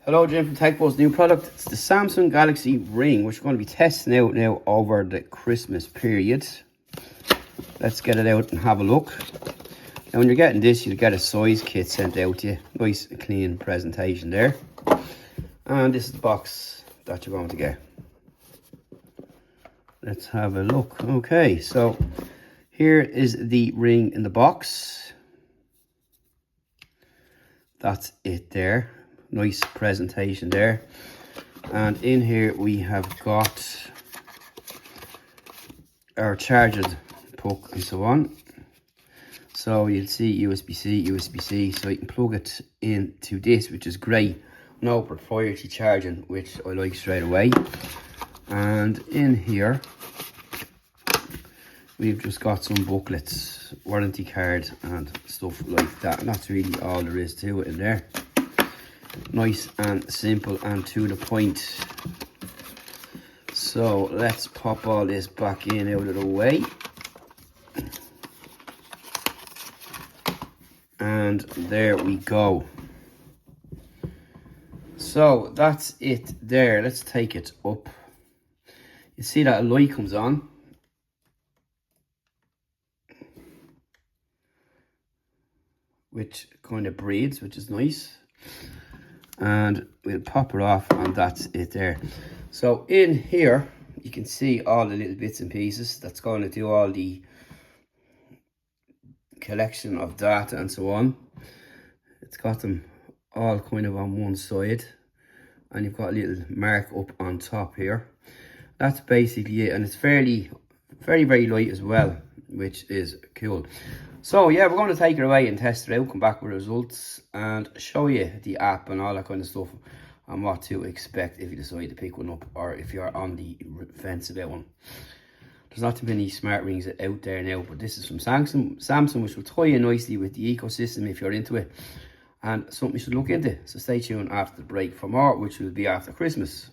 Hello, Jim from TechBuzz. New product. It's the Samsung Galaxy Ring, which we're going to be testing out now over the Christmas period. Let's get it out and have a look. Now, when you're getting this, you'll get a size kit sent out to you. Nice, clean presentation there. And this is the box that you're going to get. Let's have a look. Okay, so here is the ring in the box. That's it there. Nice presentation there. And in here we have got our charging puck and so on. So you'll see USB-C, USB-C, so you can plug it into this, which is great. No proprietary charging, which I like straight away. And in here we've just got some booklets, warranty card and stuff like that, and that's really all there is to it in there. Nice and simple and to the point. So let's pop all this back in out of the way. And there we go. So that's it there. Let's take it up. You see that a light comes on. Which kind of breathes, which is nice. And we'll pop it off, and that's it there. So in here you can see all the little bits and pieces that's going to do all the collection of data and so on. It's got them all kind of on one side, and you've got a little mark up on top here. That's basically it, and it's very light as well, which is cool. So yeah, we're going to take it away and test it out, come back with results and show you the app and all that kind of stuff and what to expect if you decide to pick one up or if you're on the fence about one. There's not too many smart rings out there now, but this is from Samsung, which will tie in nicely with the ecosystem if you're into it, and something you should look into. So stay tuned after the break for more, which will be after Christmas.